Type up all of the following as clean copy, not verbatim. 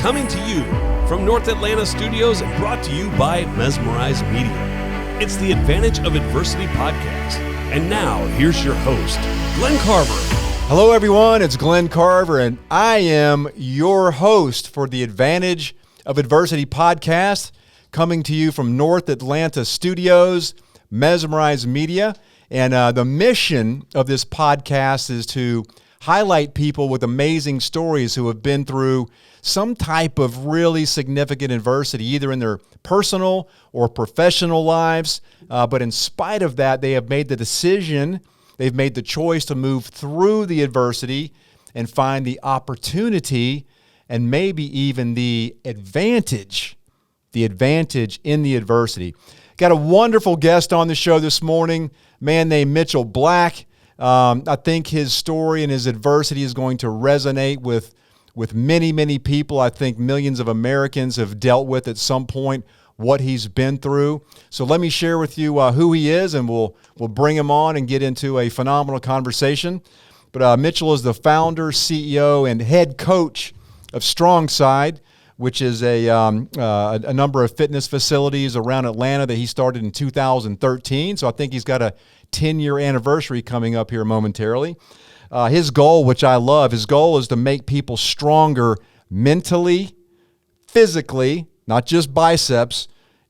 coming to you from North Atlanta Studios and brought to you by Mesmerize Media. It's the Advantage of Adversity podcast. And now, here's your host, Glenn Carver. Hello, everyone. It's Glenn Carver, and I am your host for the Advantage of Adversity podcast, coming to you from North Atlanta Studios, Mesmerize Media. And the mission of this podcast is to highlight people with amazing stories who have been through some type of really significant adversity, either in their personal or professional lives. But in spite of that, they have made the decision, they've made the choice to move through the adversity and find the opportunity and maybe even the advantage in the adversity. Got a wonderful guest on the show this morning, a man named Mitchel Black. I think his story and his adversity is going to resonate with many, many people. I think millions of Americans have dealt with at some point what he's been through. So let me share with you who he is, and we'll bring him on and get into a phenomenal conversation. But Mitchel is the founder, CEO, and head coach of STRONGSIDE, which is a number of fitness facilities around Atlanta that he started in 2013. So I think he's got a 10-year anniversary coming up here momentarily. His goal, which I love, his goal is to make people stronger mentally, physically, not just biceps,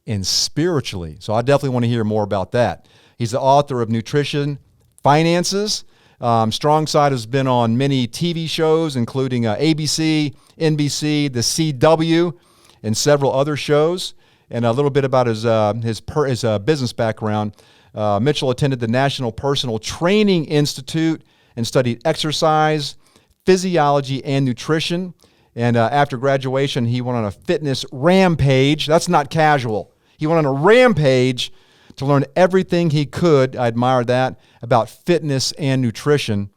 and spiritually. So I definitely want to hear more about that. He's the author of Nutrition Finances. STRONGSIDE has been on many TV shows, including ABC, NBC, The CW, and several other shows. And a little bit about his business background. Mitchel attended the National Personal Training Institute and studied exercise, physiology, and nutrition. And after graduation, he went on a fitness rampage. That's not casual. He went on a rampage to learn everything he could, I admire that, about fitness and nutrition.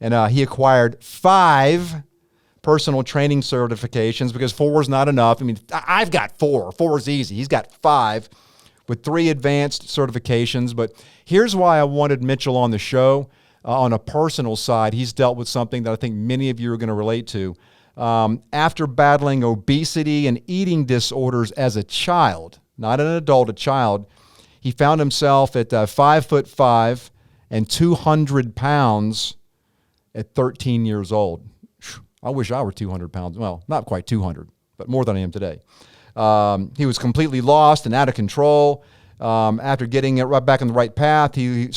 And he acquired 5 personal training certifications because 4 is not enough. I mean, I've got 4. 4 is easy. He's got 5 with 3 advanced certifications. But here's why I wanted Mitchel on the show. On a personal side, he's dealt with something that I think many of you are going to relate to. After battling obesity and eating disorders as a child, not an adult, a child, he found himself at 5'5" and 200 pounds at 13 years old. I wish I were 200 pounds. Well, not quite 200, but more than I am today. He was completely lost and out of control. After getting it right back on the right path, he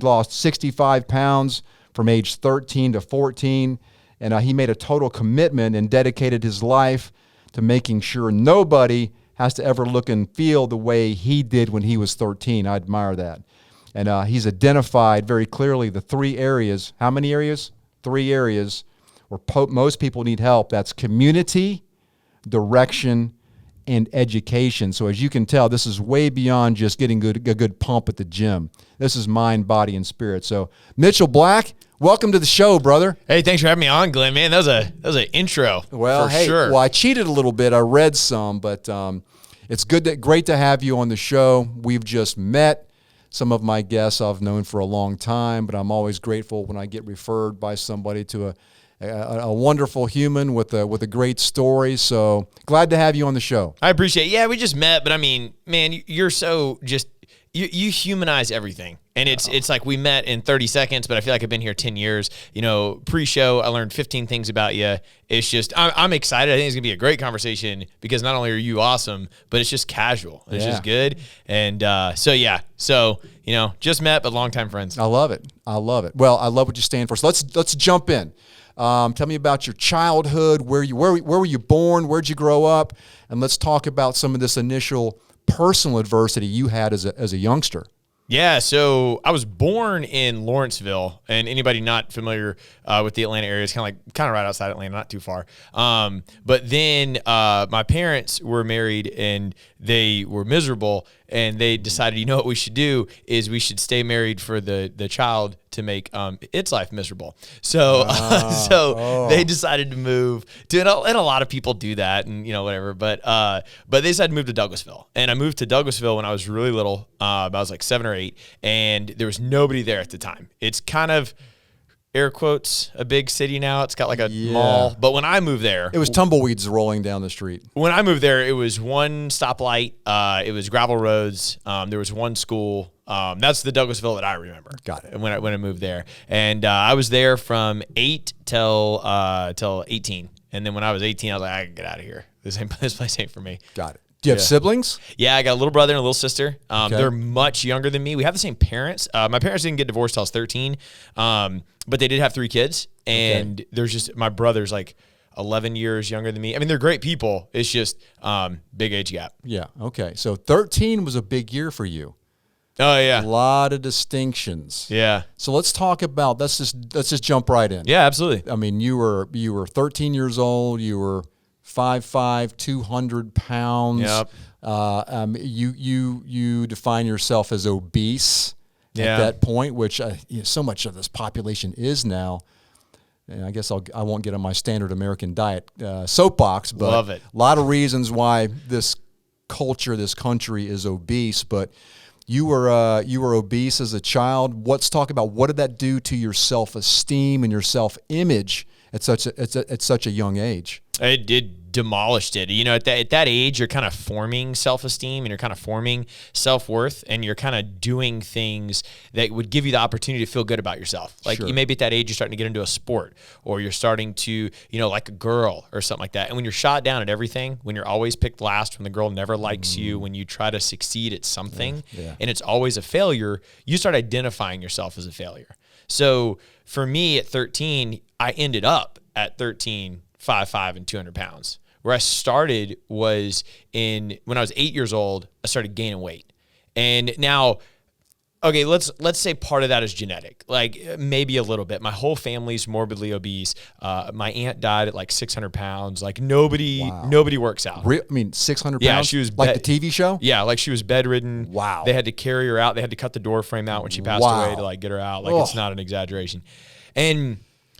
lost 65 pounds from age 13 to 14. And he made a total commitment and dedicated his life to making sure nobody has to ever look and feel the way he did when he was 13. I admire that. And he's identified very clearly the 3 areas. How many areas? 3 areas where most people need help. That's community, direction, and education. So as you can tell, this is way beyond just getting a good pump at the gym. This is mind, body, and spirit. So Mitchel Black, welcome to the show, brother. Hey, thanks for having me on, Glenn. Man, that was an intro. Well, for sure. Well, I cheated a little bit. I read some, but it's great to have you on the show. We've just met. Some of my guests I've known for a long time, but I'm always grateful when I get referred by somebody to a wonderful human with a great story. So glad to have you on the show. I appreciate it. Yeah, we just met, but I mean, man, you're so just you humanize everything. And it's like we met in 30 seconds, but I feel like I've been here 10 years. You know, pre-show, I learned 15 things about you. It's just, I'm excited. I think it's going to be a great conversation because not only are you awesome, but it's just casual. It's just good. And so, you know, just met, but longtime friends. I love it. Well, I love what you stand for. So let's jump in. Tell me about your childhood. Where were you born? Where'd you grow up? And let's talk about some of this initial personal adversity you had as a youngster. Yeah, so I was born in Lawrenceville, and anybody not familiar with the Atlanta area is kind of right outside Atlanta, not too far. But then my parents were married, and they were miserable, and they decided, you know what we should do is we should stay married for the child to make its life miserable. So they decided to move to, and a lot of people do that, and you know whatever. But they decided to move to Douglasville, and I moved to Douglasville when I was really little. I was like 7 or 8, and there was nobody there at the time. It's kind of air quotes, a big city now. It's got like a mall. But when I moved there, It was tumbleweeds rolling down the street. when I moved there, it was one stoplight. It was gravel roads. There was one school. That's the Douglasville that I remember. Got it. When I moved there, and I was there from 8 till 18, and then when I was 18, I was like, I can get out of here. This place ain't for me. Got it. Do you have siblings? Yeah, I got a little brother and a little sister. Okay. They're much younger than me. We have the same parents. My parents didn't get divorced till I was 13, but they did have 3 kids. And there's just, my brother's like 11 years younger than me. I mean, they're great people. It's just big age gap. Yeah. Okay. So 13 was a big year for you. Oh, yeah. A lot of distinctions. Yeah. So let's talk about, let's just jump right in. Yeah, absolutely. I mean, you were 13 years old. You were 5'5", 200 pounds. Yep. You define yourself as obese at that point, which so much of this population is now. And I guess I won't get on my standard American diet soapbox, but Love it. A lot of reasons why this culture, this country is obese. But you were obese as a child. Let's talk about what did that do to your self-esteem and your self-image at such a young age? It demolished it. You know, at that age, you're kind of forming self-esteem and you're kind of forming self-worth, and you're kind of doing things that would give you the opportunity to feel good about yourself. Like Sure. you maybe at that age, you're starting to get into a sport, or you're starting to, like a girl or something like that. And when you're shot down at everything, when you're always picked last, when the girl never likes you, when you try to succeed at something and it's always a failure, you start identifying yourself as a failure. So for me at 13, I ended up at 13, 5'5", and 200 pounds. Where I started was when I was 8 years old, I started gaining weight. And now, okay, let's say part of that is genetic, like maybe a little bit. My whole family's morbidly obese. My aunt died at like 600 pounds. Like nobody works out. 600 pounds? Yeah, she was like the TV show? Yeah, like she was bedridden. Wow. They had to carry her out. They had to cut the door frame out when she passed away to like get her out. Like it's not an exaggeration. And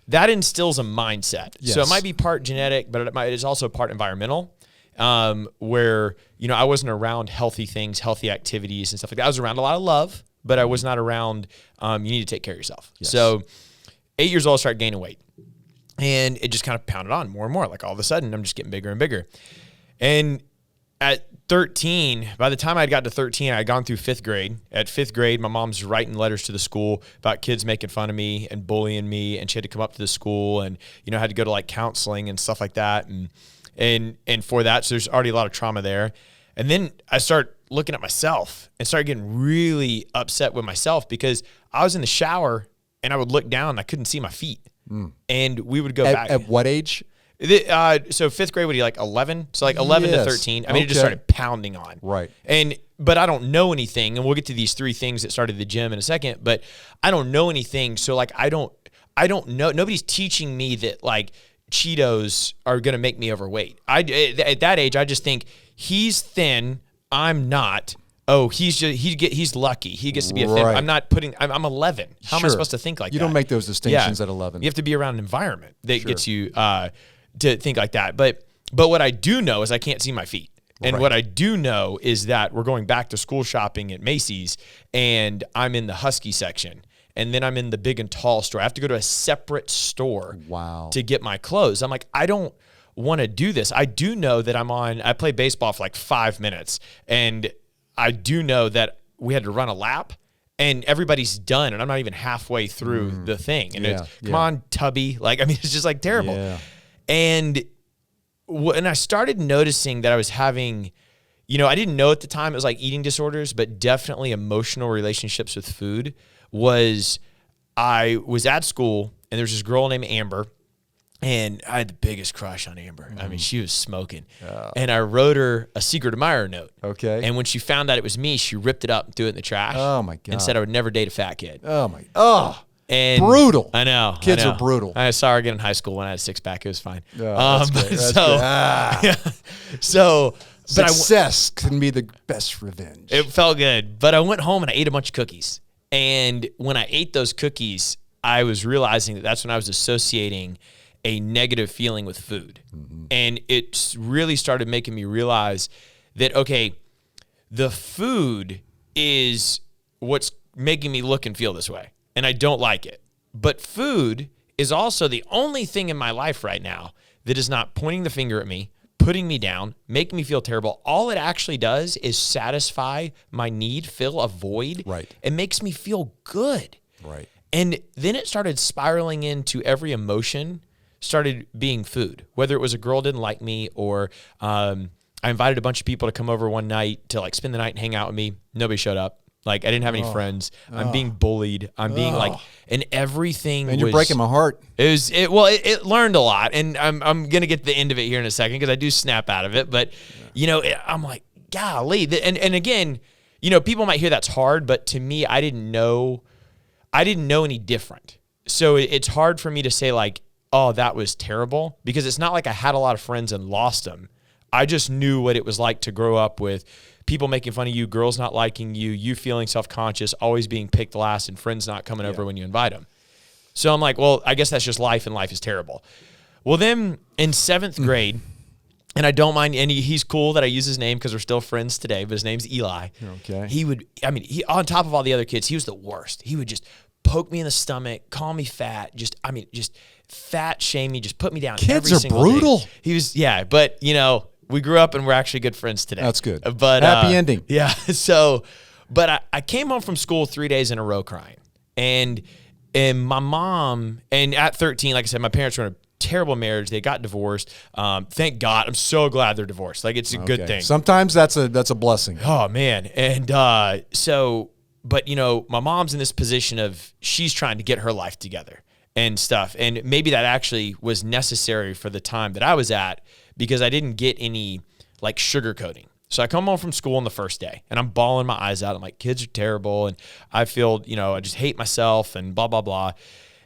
that instills a mindset. Yes. So it might be part genetic, but it is also part environmental, where, I wasn't around healthy things, healthy activities and stuff like that. I was around a lot of love, but I was not around, you need to take care of yourself. Yes. So 8 years old, I started gaining weight, and it just kind of pounded on more and more. Like all of a sudden I'm just getting bigger and bigger. And at 13, by the time I got to 13, I had gone through 5th grade. At 5th grade, my mom's writing letters to the school about kids making fun of me and bullying me, and she had to come up to the school and, had to go to like counseling and stuff like that. And for that, so there's already a lot of trauma there. And then I start looking at myself and started getting really upset with myself because I was in the shower and I would look down and I couldn't see my feet. And we would go back. At what age? So 5th grade would be like 11. So like 11 to 13. I mean, it just started pounding on. Right. But I don't know anything. And we'll get to these 3 things that started the gym in a second, but I don't know anything. So like, I don't know. Nobody's teaching me that like Cheetos are going to make me overweight. At that age, I just think he's thin. I'm not. Oh, he's lucky. He gets to be a thin. Right. I'm 11. How am I supposed to think like that? You don't make those distinctions at 11. You have to be around an environment that gets you to think like that. But what I do know is I can't see my feet. And what I do know is that we're going back to school shopping at Macy's, and I'm in the Husky section. And then I'm in the big and tall store. I have to go to a separate store to get my clothes. I'm like, I don't want to do this. I do know that I played baseball for like 5 minutes, and I do know that we had to run a lap, and everybody's done, and I'm not even halfway through the thing. And it's, come on, Tubby. Like, I mean, it's just like terrible. Yeah. And I started noticing that I was having, I didn't know at the time it was like eating disorders, but definitely emotional relationships with food. I was at school, and there was this girl named Amber, and I had the biggest crush on Amber. I mean, she was smoking. And I wrote her a secret admirer note. Okay. And when she found out it was me, she ripped it up and threw it in the trash. Oh, my God. And said I would never date a fat kid. Oh, my. Oh. And brutal. I know. Kids are brutal. I saw her again in high school when I had a 6-pack. It was fine. Oh, that's So, success can be the best revenge. It felt good. But I went home and I ate a bunch of cookies. And when I ate those cookies, I was realizing that that's when I was associating a negative feeling with food. And it really started making me realize that, okay, the food is what's making me look and feel this way. And I don't like it. But food is also the only thing in my life right now that is not pointing the finger at me, putting me down, making me feel terrible. All it actually does is satisfy my need, fill a void. Right. It makes me feel good. Right. And then it started spiraling into every emotion started being food, whether it was a girl didn't like me or I invited a bunch of people to come over one night to like spend the night and hang out with me. Nobody showed up. Like I didn't have any friends. I'm being bullied. I'm being like, and everything. And you're breaking my heart. It learned a lot, and I'm gonna get to the end of it here in a second because I do snap out of it. But I'm like, golly, and again, people might hear that's hard, but to me, I didn't know any different. So it's hard for me to say like, oh, that was terrible, because it's not like I had a lot of friends and lost them. I just knew what it was like to grow up with people making fun of you, girls not liking you, you feeling self-conscious, always being picked last, and friends not coming over when you invite them. So I'm like, well, I guess that's just life, and life is terrible. Well, then in 7th grade, and I don't mind, and he's cool that I use his name because we're still friends today, but his name's Eli. Okay. He on top of all the other kids, he was the worst. He would just poke me in the stomach, call me fat, just fat shame me, just put me down. Kids every are single brutal. day. He was, but we grew up and we're actually good friends today. That's good. But happy ending. Yeah. So, but I came home from school 3 days in a row crying, and my mom, and at 13, like I said, my parents were in a terrible marriage. They got divorced. Thank God. I'm so glad they're divorced. Like it's a good thing. Sometimes that's a blessing. Oh man. And but my mom's in this position of she's trying to get her life together and stuff. And maybe that actually was necessary for the time that I was at, because I didn't get any like sugarcoating. So I come home from school on the first day and I'm bawling my eyes out. I'm like, kids are terrible. And I feel, I just hate myself and blah, blah, blah.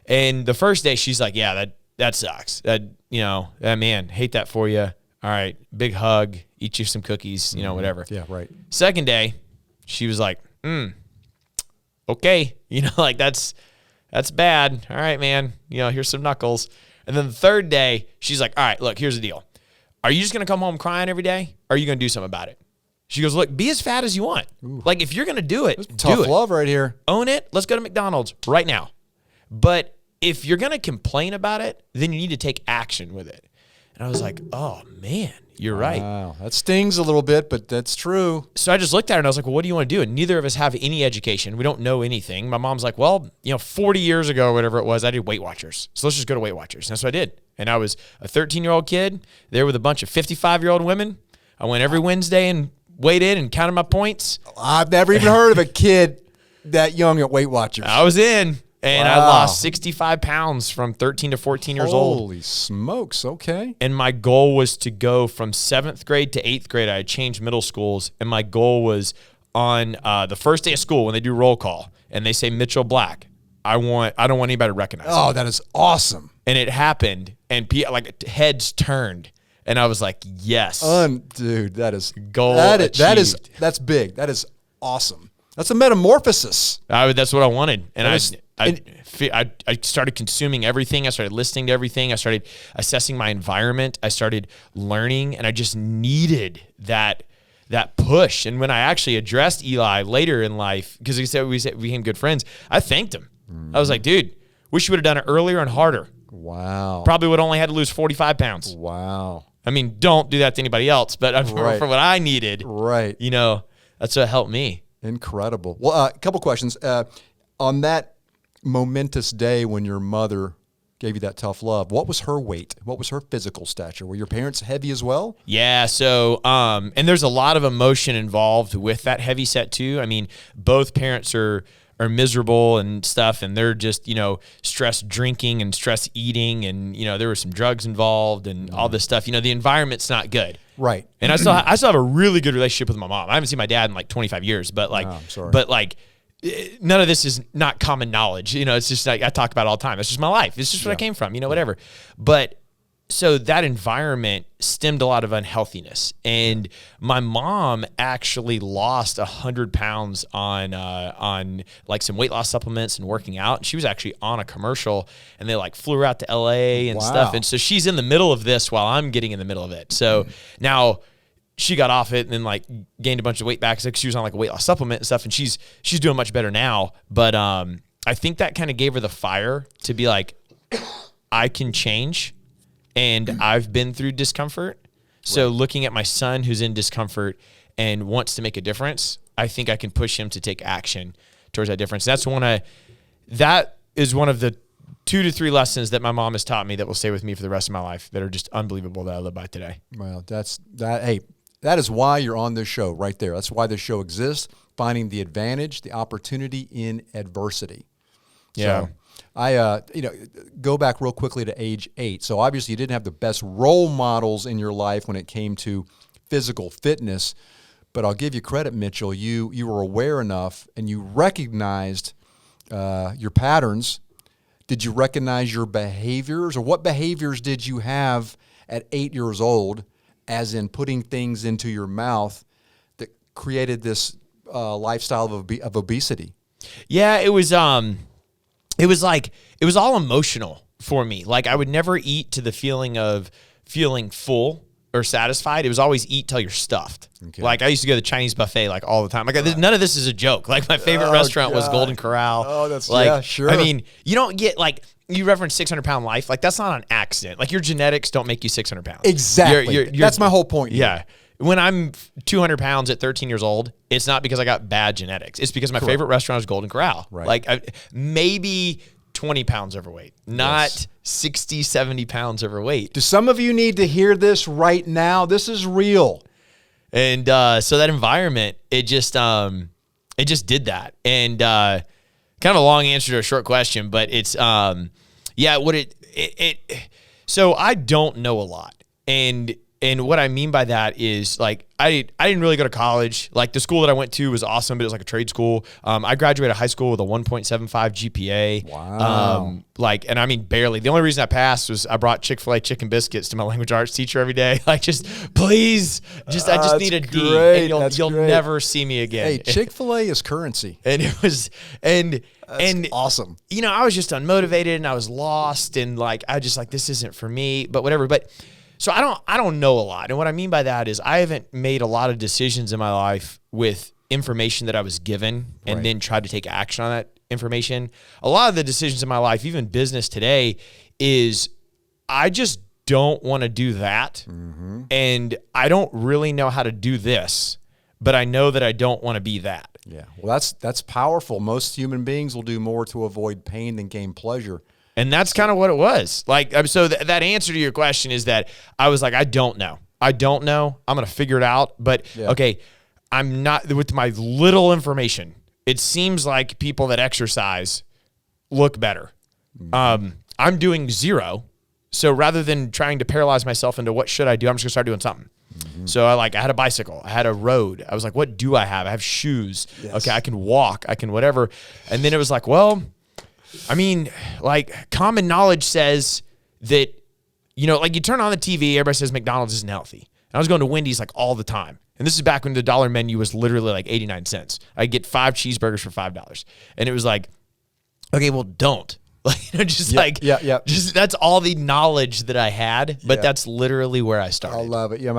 And the first day she's like, yeah, that sucks. Man, hate that for you. All right. Big hug, eat you some cookies, whatever. Yeah. Right. Second day, she was like, okay. Like that's bad. All right, man. Here's some knuckles. And then the third day, she's like, all right, look, here's the deal. Are you just going to come home crying every day? Or are you going to do something about it? She goes, look, be as fat as you want. Ooh. Like, if you're going to do it, tough do it. love right here. Own it. Let's go to McDonald's right now. But if you're going to complain about it, then you need to take action with it. And I was like, oh, man, you're right. Wow. That stings a little bit, but that's true. So I just looked at her and I was like, well, what do you want to do? And neither of us have any education. We don't know anything. My mom's like, well, 40 years ago or whatever it was, I did Weight Watchers. So let's just go to Weight Watchers. And that's what I did. And I was a 13-year-old kid there with a bunch of 55-year-old women. I went every Wednesday and weighed in and counted my points. I've never even heard of a kid that young at Weight Watchers. I was in. And I lost 65 pounds from 13 to 14 years old. Holy smokes, okay. And my goal was to go from 7th grade to 8th grade. I had changed middle schools. And my goal was on the first day of school when they do roll call and they say Mitchell Black, I don't want anybody to recognize Oh, me. that is awesome. And it happened. And heads turned. And I was like, yes. Dude, that is goal achieved. That's big. That is awesome. That's a metamorphosis. That's what I wanted. And I started consuming everything. I started listening to everything. I started assessing my environment. I started learning, and I just needed that push. And when I actually addressed Eli later in life, because we became good friends, I thanked him. I was like, dude, wish you would have done it earlier and harder. Wow. Probably would only had to lose 45 pounds. Wow. I mean, don't do that to anybody else, but Right. for what I needed, right. That's what helped me. Incredible. Well, a couple questions. On that momentous day when your mother gave you that tough love, what was her weight? What was her physical stature? Were your parents heavy as well? Yeah. So, and there's a lot of emotion involved with that heavy set too. I mean, both parents are miserable and stuff, and they're just, stress drinking and stress eating, and, there were some drugs involved and all this stuff. The environment's not good. Right. And I still have a really good relationship with my mom. I haven't seen my dad in like 25 years, but I'm sorry. None of this is not common knowledge. It's just like I talk about it all the time. It's just my life. It's just where I came from, whatever. But so that environment stemmed a lot of unhealthiness. And my mom actually lost 100 pounds on like some weight loss supplements and working out. And she was actually on a commercial, and they like flew her out to LA and stuff. And so she's in the middle of this while I'm getting in the middle of it. So now she got off it and then like gained a bunch of weight back because she was on like a weight loss supplement and stuff. And she's doing much better now. But I think that kind of gave her the fire to be like, I can change, and I've been through discomfort. So looking at my son who's in discomfort and wants to make a difference, I think I can push him to take action towards that difference. That is one of the 2 to 3 lessons that my mom has taught me that will stay with me for the rest of my life, that are just unbelievable, that I live by today. Well, hey, that is why you're on this show right there. That's why this show exists, finding the advantage, the opportunity in adversity. Yeah. So I go back real quickly to age 8. So obviously you didn't have the best role models in your life when it came to physical fitness, but I'll give you credit, Mitchell. You were aware enough and you recognized your patterns. Did you recognize your behaviors, or what behaviors did you have at 8 years old, as in putting things into your mouth that created this lifestyle of obesity? Yeah, it was all emotional for me. Like, I would never eat to the feeling of feeling full or satisfied. It was always eat till you're stuffed. Okay. Like, I used to go to the Chinese buffet like all the time. Like, none of this is a joke. Like, my favorite restaurant was Golden Corral. Oh, that's like, yeah, sure. I mean, you don't get like, you reference 600-pound life. Like, that's not an accident. Like, your genetics don't make you 600 pounds. Exactly. You're, that's my whole point. Yeah. When I'm 200 pounds at 13 years old, it's not because I got bad genetics. It's because my favorite restaurant is Golden Corral. Right. Like, maybe 20 pounds overweight, not 60, 70 pounds overweight. Do some of you need to hear this right now? This is real. And so that environment, it just did that. And kind of a long answer to a short question, but it's so I don't know a lot. And what I mean by that is, like, I didn't really go to college. Like, the school that I went to was awesome, but it was like a trade school. I graduated high school with a 1.75 GPA. Wow. And I mean, barely. The only reason I passed was I brought Chick-fil-A chicken biscuits to my language arts teacher every day. Like, I just need a D, great. and you'll Great. never see me again. Hey, Chick-fil-A is currency. And it was, and awesome. You know, I was just unmotivated and I was lost, and like, I just like, this isn't for me, but whatever. But so I don't know a lot. And what I mean by that is I haven't made a lot of decisions in my life with information that I was given and then tried to take action on that information. A lot of the decisions in my life, even business today, is I just don't want to do that. Mm-hmm. And I don't really know how to do this, but I know that I don't want to be that. Yeah. Well, that's powerful. Most human beings will do more to avoid pain than gain pleasure. And that's kind of what it was. Like, so that answer to your question is that I was like, I don't know. I'm going to figure it out. But okay, I'm not, with my little information, it seems like people that exercise look better. Mm-hmm. I'm doing zero. So rather than trying to paralyze myself into what should I do, I'm just gonna start doing something. Mm-hmm. So I had a bicycle, I had a road. I was like, what do I have? I have shoes. Yes. Okay, I can walk, I can whatever. And then it was like, well, I mean, like, common knowledge says that, you know, like, you turn on the TV, everybody says McDonald's isn't healthy. And I was going to Wendy's like all the time. And this is back when the dollar menu was literally like 89 cents. I'd get 5 cheeseburgers for $5. And it was like, okay, well, don't. Like, you know, just that's all the knowledge that I had, but that's literally where I started. I love it. Yeah,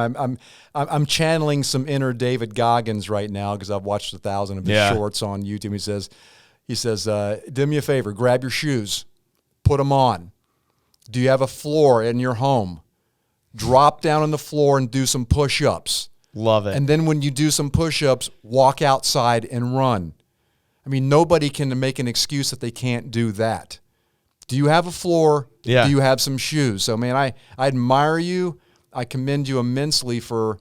I'm channeling some inner David Goggins right now because I've watched 1,000 of his shorts on YouTube. He says, do me a favor, grab your shoes, put them on. Do you have a floor in your home? Drop down on the floor and do some push-ups. Love it. And then when you do some push-ups, walk outside and run. I mean, nobody can make an excuse that they can't do that. Do you have a floor? Yeah. Do you have some shoes? So, man, I admire you. I commend you immensely for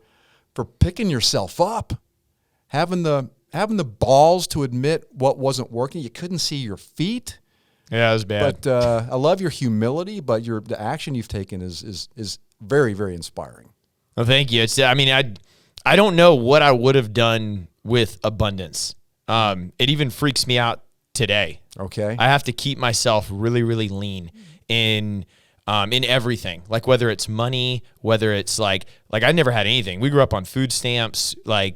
picking yourself up, having the balls to admit what wasn't working. You couldn't see your feet. Yeah, it was bad. But I love your humility, but the action you've taken is very, very inspiring. Well, thank you. I don't know what I would have done with abundance. It even freaks me out today. Okay. I have to keep myself really, really lean in everything. Like, whether it's money, whether it's like I never had anything. We grew up on food stamps, I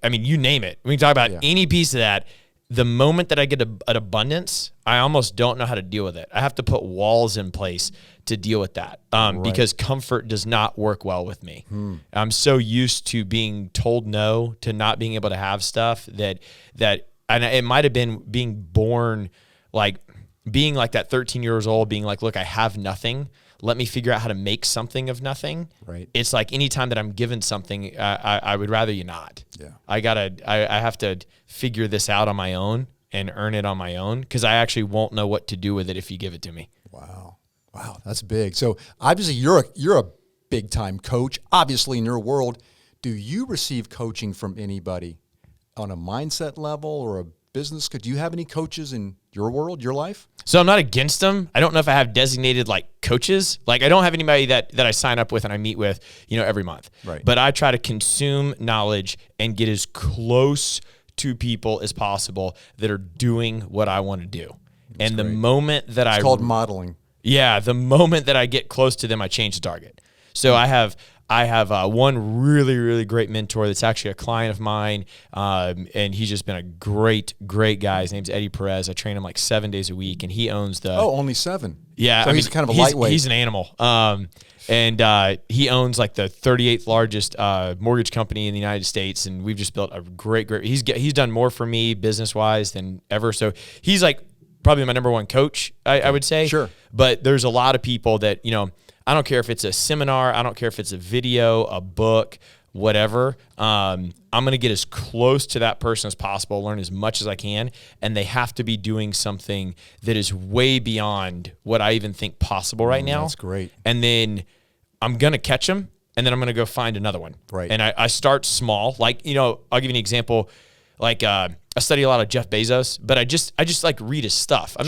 mean, you name it. We can talk about any piece of that. The moment that I get an abundance, I almost don't know how to deal with it. I have to put walls in place to deal with that because comfort does not work well with me. I'm so used to being told no, to not being able to have stuff that and it might have been being born, like being like that 13 years old, being like, look, I have nothing. Let me figure out how to make something of nothing. Right. It's like anytime that I'm given something, I would rather you not. Yeah. I have to figure this out on my own and earn it on my own, because I actually won't know what to do with it if you give it to me. Wow. Wow, that's big. So obviously you're a big time coach. Obviously in your world, do you receive coaching from anybody on a mindset level or a business? Do you have any coaches in your world, your life? So I'm not against them. I don't know if I have designated like coaches. Like I don't have anybody that I sign up with and I meet with, every month. Right. But I try to consume knowledge and get as close to people as possible that are doing what I want to do. That's and great. The moment that It's called modeling. Yeah, the moment that I get close to them, I change the target. So I have one really, really great mentor that's actually a client of mine, and he's just been a great, great guy. His name's Eddie Perez. I train him like 7 days a week, and he owns the... Oh, only 7. Yeah. So he's kind of a lightweight. He's an animal. And he owns like the 38th largest mortgage company in the United States, and we've just built a great... He's done more for me business-wise than ever. So he's like probably my number one coach, I would say. Sure. But there's a lot of people that, I don't care if it's a seminar, I don't care if it's a video, a book, whatever. I'm going to get as close to that person as possible, learn as much as I can, and they have to be doing something that is way beyond what I even think possible right now. That's great. And then I'm going to catch them, and then I'm going to go find another one. Right. And I start small. Like, I'll give you an example. Like, I study a lot of Jeff Bezos, but I just like read his stuff. I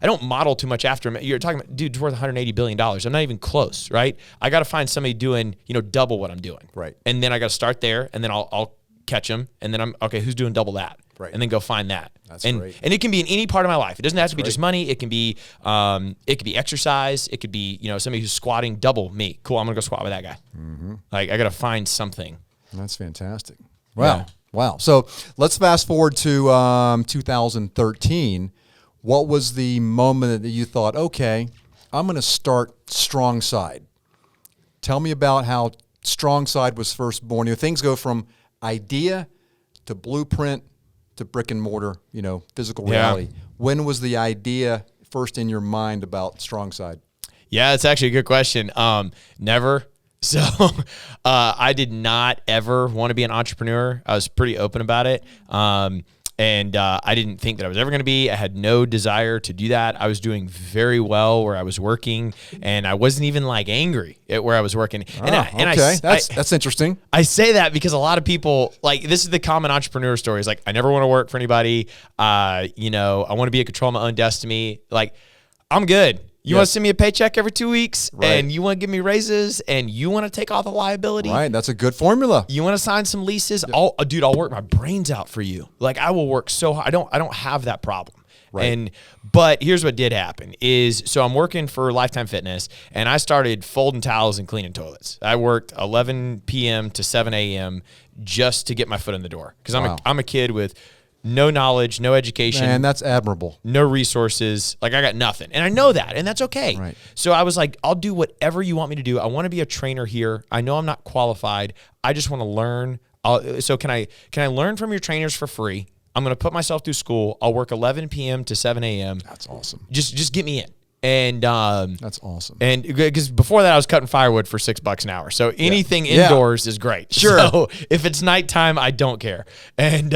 don't model too much after him. You're talking about, dude's worth $180 billion. I'm not even close, right? I got to find somebody doing, double what I'm doing. Right. And then I got to start there, and then I'll catch him, and then okay, who's doing double that? Right. And then go find that. That's and, great. And it can be in any part of my life. It doesn't have to be just money. It can be exercise. It could be, somebody who's squatting double me. Cool, I'm going to go squat with that guy. Mm-hmm. Like, I got to find something. That's fantastic. Wow. Yeah. Wow. So let's fast forward to 2013. What was the moment that you thought, okay, I'm going to start StrongSide? Tell me about how StrongSide was first born. Things go from idea to blueprint to brick and mortar, physical reality. Yeah. When was the idea first in your mind about StrongSide? Yeah, it's actually a good question. Never. So I did not ever want to be an entrepreneur. I was pretty open about it. And I didn't think that I was ever going to be. I had no desire to do that. I was doing very well where I was working, and I wasn't even like angry at where I was working. That's interesting. I say that because a lot of people, like, this is the common entrepreneur story. It's like, I never want to work for anybody. I want to be in control of my own destiny. Like, I'm good. You want to send me a paycheck every 2 weeks, and you want to give me raises, and you want to take all the liability. Right, that's a good formula. You want to sign some leases? I'll work my brains out for you. Like, I will work so hard. I don't have that problem. Right. But here's what did happen is, so I'm working for Lifetime Fitness, and I started folding towels and cleaning toilets. I worked 11 p.m. to 7 a.m. just to get my foot in the door, because I'm a kid with no knowledge, no education. And that's admirable. No resources. Like, I got nothing. And I know that, and that's okay. Right. So I was like, I'll do whatever you want me to do. I want to be a trainer here. I know I'm not qualified. I just want to learn. So can I learn from your trainers for free? I'm going to put myself through school. I'll work 11 p.m. to 7 a.m. That's awesome. Just get me in. And that's awesome. And because before that, I was cutting firewood for $6 an hour. So anything indoors is great. Sure. So if it's nighttime, I don't care. And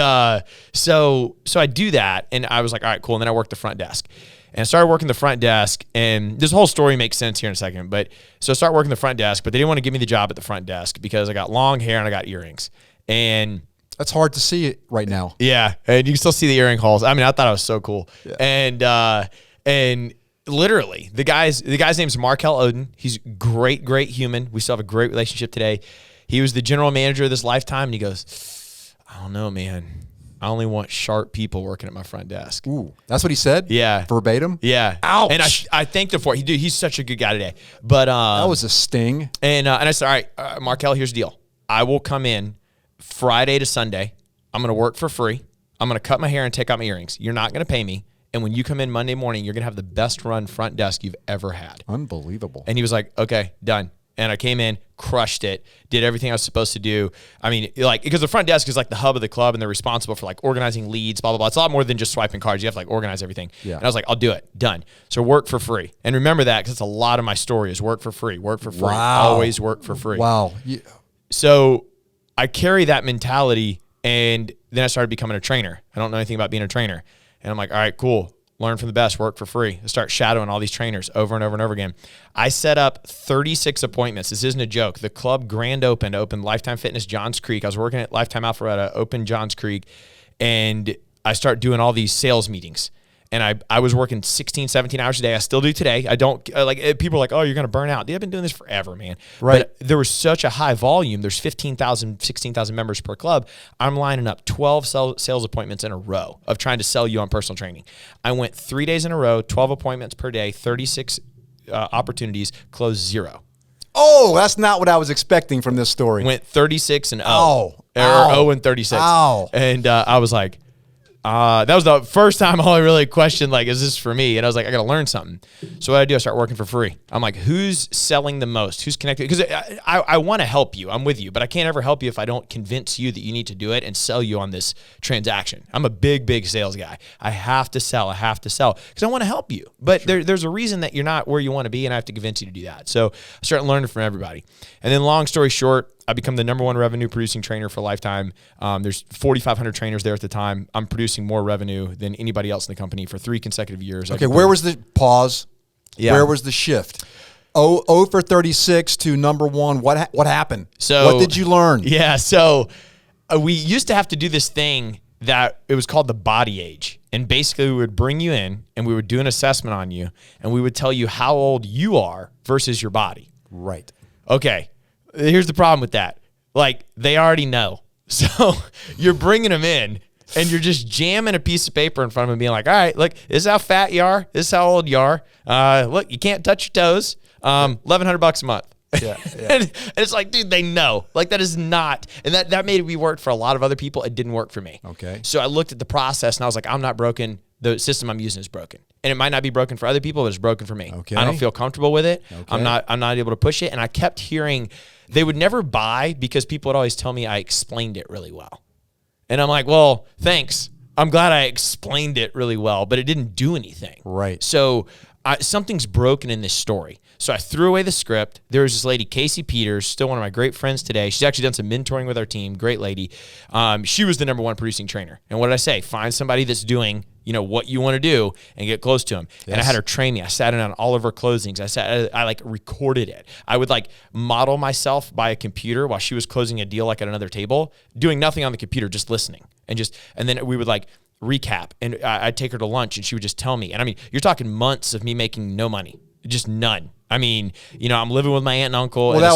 so I do that, and I was like, all right, cool. And then I worked the front desk, and I started working the front desk. And this whole story makes sense here in a second. But so I started working the front desk, but they didn't want to give me the job at the front desk because I got long hair and I got earrings. And that's hard to see it right now. Yeah, and you can still see the earring holes. I mean, I thought I was so cool. Yeah. And literally, the guy's name's Mitchel Oden. He's great human. We still have a great relationship today. He was the general manager of this Lifetime, and he goes, I don't know, man. I only want sharp people working at my front desk. Ooh, that's what he said? Yeah. Verbatim? Yeah. Ouch. And I thanked him for it. He's such a good guy today. But that was a sting. And I said, all right, Mitchel, here's the deal. I will come in Friday to Sunday. I'm going to work for free. I'm going to cut my hair and take out my earrings. You're not going to pay me. And when you come in Monday morning, you're going to have the best run front desk you've ever had. Unbelievable. And he was like, okay, done. And I came in, crushed it, did everything I was supposed to do. I mean, like, because the front desk is like the hub of the club and they're responsible for like organizing leads, blah, blah, blah. It's a lot more than just swiping cards. You have to like organize everything. Yeah. And I was like, I'll do it. Done. So work for free. And remember that because it's a lot of my story is work for free, work for free. Wow. Always work for free. Wow. So I carry that mentality, and then I started becoming a trainer. I don't know anything about being a trainer. And I'm like, all right, cool. Learn from the best, work for free. I start shadowing all these trainers over and over and over again. I set up 36 appointments. This isn't a joke. The club grand opened Lifetime Fitness Johns Creek. I was working at Lifetime Alpharetta, opened Johns Creek, and I start doing all these sales meetings. And I was working 16, 17 hours a day. I still do today. I don't like people are like, oh, you're going to burn out. Dude, I've been doing this forever, man. Right. But there was such a high volume. There's 15,000, 16,000 members per club. I'm lining up 12 sales appointments in a row of trying to sell you on personal training. I went 3 days in a row, 12 appointments per day, 36 opportunities, closed 0. Oh, that's not what I was expecting from this story. Went 36 and 0. Ow. Or Ow. 0 and 36. Ow. And I was like, that was the first time I really questioned, like, is this for me? And I was like, I got to learn something. So what I do, I start working for free. I'm like, who's selling the most? Who's connected? Because I want to help you. I'm with you, but I can't ever help you if I don't convince you that you need to do it and sell you on this transaction. I'm a big sales guy. I have to sell. Because I want to help you. But there's a reason that you're not where you want to be, and I have to convince you to do that. So I start learning from everybody. And then long story short, I become the #1 revenue producing trainer for Lifetime. There's 4,500 trainers there at the time. I'm producing more revenue than anybody else in the company for 3 consecutive years. Okay, where was the pause? Yeah. Where was the shift? 0 for 36 to #1. What happened? So what did you learn? Yeah, so we used to have to do this thing that it was called the body age. And basically we would bring you in and we would do an assessment on you and we would tell you how old you are versus your body. Right. Okay. Here's the problem with that. Like, they already know. So you're bringing them in and you're just jamming a piece of paper in front of them being like, all right, look, this is how fat you are. This is how old you are. Look, you can't touch your toes. $1,100 a month. Yeah. and it's like, dude, they know. Like, that is not. And that made me work for a lot of other people. It didn't work for me. Okay. So I looked at the process and I was like, I'm not broken. The system I'm using is broken. And it might not be broken for other people, but it's broken for me. Okay. I don't feel comfortable with it. Okay. I'm not able to push it. And I kept hearing they would never buy because people would always tell me I explained it really well. And I'm like, well, thanks. I'm glad I explained it really well, but it didn't do anything. Right. So something's broken in this story. So I threw away the script. There was this lady, Casey Peters, still one of my great friends today. She's actually done some mentoring with our team. Great lady. She was the #1 producing trainer. And what did I say? Find somebody that's doing, what you want to do and get close to them. Yes. And I had her train me. I sat in on all of her closings. I like recorded it. I would like model myself by a computer while she was closing a deal like at another table, doing nothing on the computer, just listening. And then we would like recap, and I'd take her to lunch and she would just tell me. And I mean, you're talking months of me making no money, just none. I mean, I'm living with my aunt and uncle. Well, that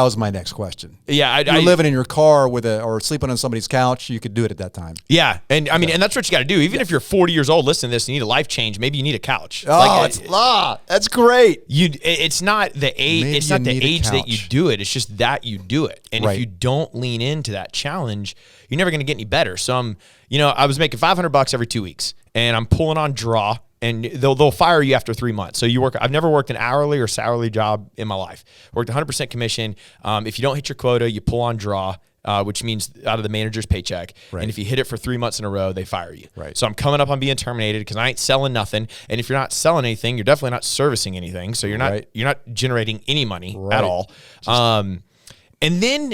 was my next question. Yeah, you're living in your car or sleeping on somebody's couch. You could do it at that time. Yeah, and I mean, and that's what you got to do. Even if you're 40 years old, listening to this, you need a life change. Maybe you need a couch. Oh, that's great. It's not the age. It's not the age that you do it. It's just that you do it. And if you don't lean into that challenge, you're never going to get any better. So I was making $500 every 2 weeks, and I'm pulling on draw. And they'll fire you after 3 months. So I've never worked an hourly or salary job in my life. Worked 100% commission. If you don't hit your quota, you pull on draw, which means out of the manager's paycheck. Right. And if you hit it for 3 months in a row, they fire you. Right. So I'm coming up on being terminated because I ain't selling nothing. And if you're not selling anything, you're definitely not servicing anything. So you're not generating any money at all. And then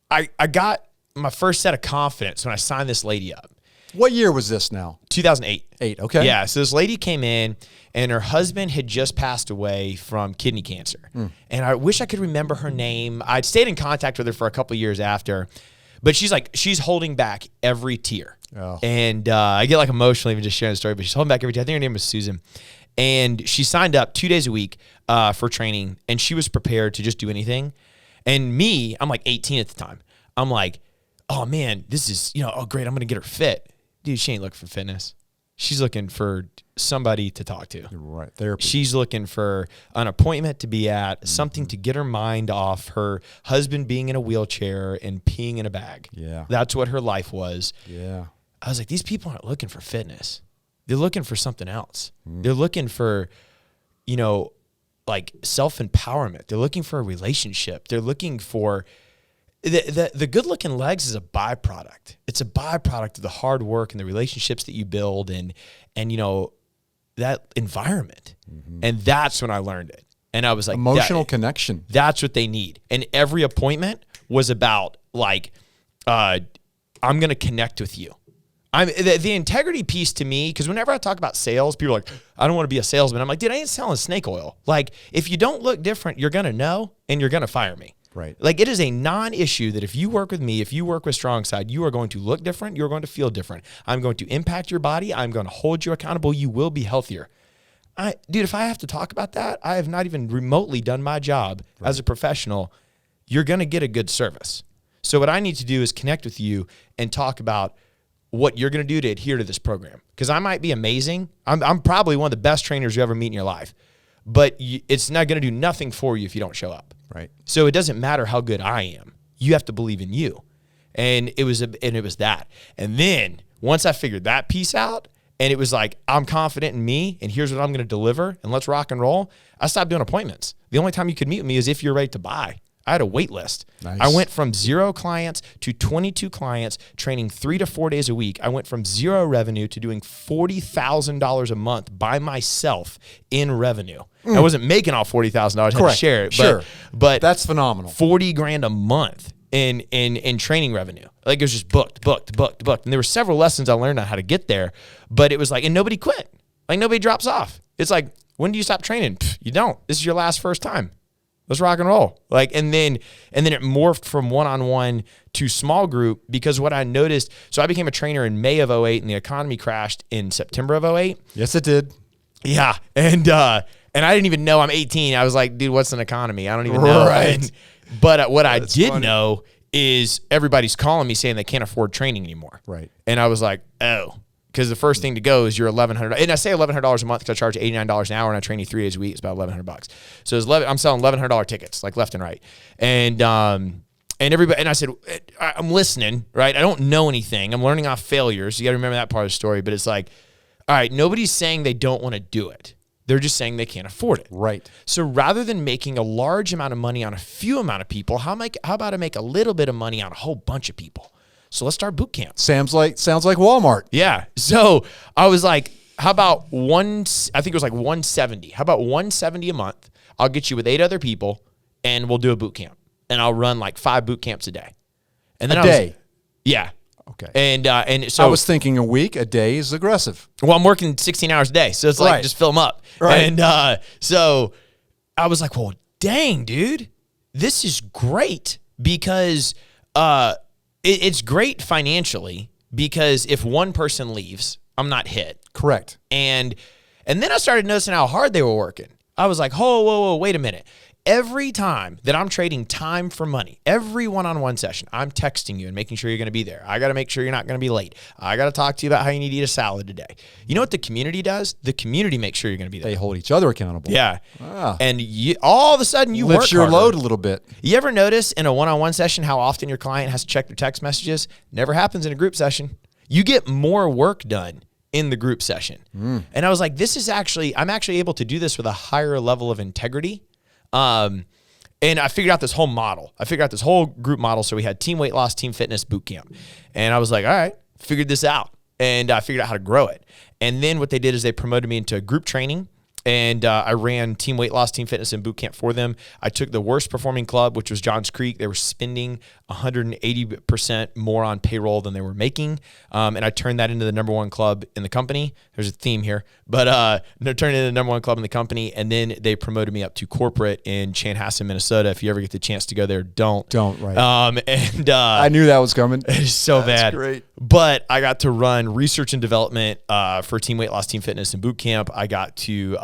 I got my first set of confidence when I signed this lady up. What year was this now? 2008. Okay. Yeah. So this lady came in and her husband had just passed away from kidney cancer. And I wish I could remember her name. I'd stayed in contact with her for a couple of years after, but she's holding back every tear. Oh. And I get like emotional even just sharing the story, but she's holding back every tear. I think her name was Susan. And she signed up 2 days a week for training, and she was prepared to just do anything. And me, I'm like 18 at the time. I'm like, oh man, this is, oh great, I'm going to get her fit. Dude, she ain't looking for fitness. She's looking for somebody to talk to. Right. Therapy. She's looking for an appointment to be at, something to get her mind off her husband being in a wheelchair and peeing in a bag. Yeah. That's what her life was. Yeah. I was like, these people aren't looking for fitness. They're looking for something else. They're looking for, like self-empowerment. They're looking for a relationship. They're looking for the good looking legs is a byproduct. It's a byproduct of the hard work and the relationships that you build and that environment. And that's when I learned it. And I was like, emotional connection. That's what they need. And every appointment was about like, I'm going to connect with you. The integrity piece to me, because whenever I talk about sales, people are like, I don't want to be a salesman. I'm like, dude, I ain't selling snake oil. Like, if you don't look different, you're going to know and you're going to fire me. Right. Like, it is a non-issue that if you work with me, if you work with StrongSide, you are going to look different. You're going to feel different. I'm going to impact your body. I'm going to hold you accountable. You will be healthier. Dude, if I have to talk about that, I have not even remotely done my job as a professional. You're going to get a good service. So what I need to do is connect with you and talk about what you're going to do to adhere to this program. Because I might be amazing. I'm probably one of the best trainers you ever meet in your life. But it's not going to do nothing for you if you don't show up. Right. So it doesn't matter how good I am. You have to believe in you. And it was that. And then once I figured that piece out, and it was like, I'm confident in me, and here's what I'm going to deliver, and let's rock and roll, I stopped doing appointments. The only time you could meet with me is if you're ready to buy. I had a wait list. Nice. I went from 0 clients to 22 clients, training 3 to 4 days a week. I went from 0 revenue to doing $40,000 a month by myself in revenue. I wasn't making all $40,000. I had to share it. But that's phenomenal. $40,000 a month in training revenue. Like, it was just booked. And there were several lessons I learned on how to get there, but it was like, and nobody quit. Like, nobody drops off. It's like, when do you stop training? You don't. This is your first time. Let's rock and roll. Like, and then it morphed from one-on-one to small group, because what I noticed, so I became a trainer in May of 2008 and the economy crashed in September of 2008. Yes, it did. Yeah. And I didn't even know. I'm 18. I was like, dude, what's an economy? I don't even know. Right. But what I did know is everybody's calling me saying they can't afford training anymore. Right. And I was like, oh, because the first thing to go is your $1,100. And I say $1,100 a month because I charge $89 an hour and I train you 3 days a week. It's about $1,100. So I'm selling $1,100 tickets, like left and right. And everybody, and I said, I'm listening, right? I don't know anything. I'm learning off failures. You got to remember that part of the story. But it's like, all right, nobody's saying they don't want to do it. They're just saying they can't afford it. Right. So rather than making a large amount of money on a few amount of people, how about I make a little bit of money on a whole bunch of people? So let's start boot camp. Sounds like Walmart. Yeah. So I was like, how about I think it was like 170. How about 170 a month? I'll get you with 8 other people and we'll do a boot camp. And I'll run like 5 boot camps a day. And then a day? Yeah. Okay. And so I was thinking a week, a day is aggressive. Well, I'm working 16 hours a day. So it's like, just fill them up. Right. And so I was like, well, dang, dude, this is great because it's great financially, because if one person leaves, I'm not hit. Correct. And then I started noticing how hard they were working. I was like, whoa, wait a minute. Every time that I'm trading time for money, every one-on-one session, I'm texting you and making sure you're going to be there. I got to make sure you're not going to be late. I got to talk to you about how you need to eat a salad today. You know what the community does? The community makes sure you're going to be there. They hold each other accountable. Yeah. And all of a sudden you lifts work your harder. load a little bit. You ever notice in a one-on-one session how often your client has to check their text messages? Never happens in a group session. You get more work done in the group session. And I was like, I'm actually able to do this with a higher level of integrity. And I figured out this whole model. I figured out this whole group model. So we had team weight loss, team fitness, boot camp. And I was like, all right, figured this out. And I figured out how to grow it. And then what they did is they promoted me into group training. And I ran team weight loss, team fitness, and boot camp for them. I took the worst performing club, which was Johns Creek. They were spending 180% more on payroll than they were making. And I turned that into the number 1 club in the company. There's a theme here. But turned it into the number 1 club in the company. And then they promoted me up to corporate in Chanhassen, Minnesota. If you ever get the chance to go there, don't. Right. I knew that was coming. It's so That's bad. Great. But I got to run research and development for team weight loss, team fitness, and boot camp. I got to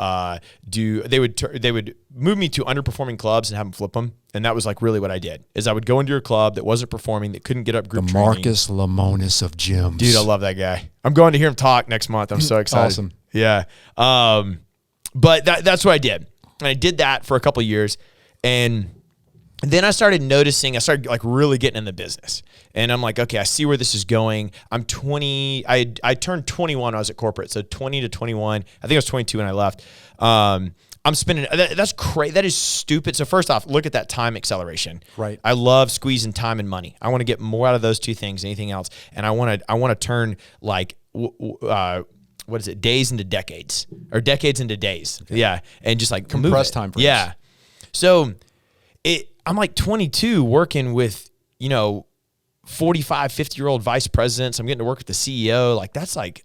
they would move me to underperforming clubs and have them flip them. And that was like really what I did, is I would go into your club that wasn't performing, that couldn't get up group training. Marcus Lemonis of gyms. Dude, I love that guy. I'm going to hear him talk next month. I'm so excited. Awesome. Yeah. But that's what I did. And I did that for a couple of years. And then I started like really getting in the business. And I'm like, okay, I see where this is going. I'm 20. I turned 21 when I was at corporate. So 20 to 21. I think I was 22 when I left. I'm spending, that's crazy. That is stupid. So first off, look at that time acceleration. Right. I love squeezing time and money. I want to get more out of those two things than anything else. And I want to turn like, what is it? Days into decades or decades into days. Okay. Yeah. And just like compress time frames. Yeah. So I'm like 22 working with, 45, 50-year-old vice presidents. I'm getting to work with the CEO. Like that's like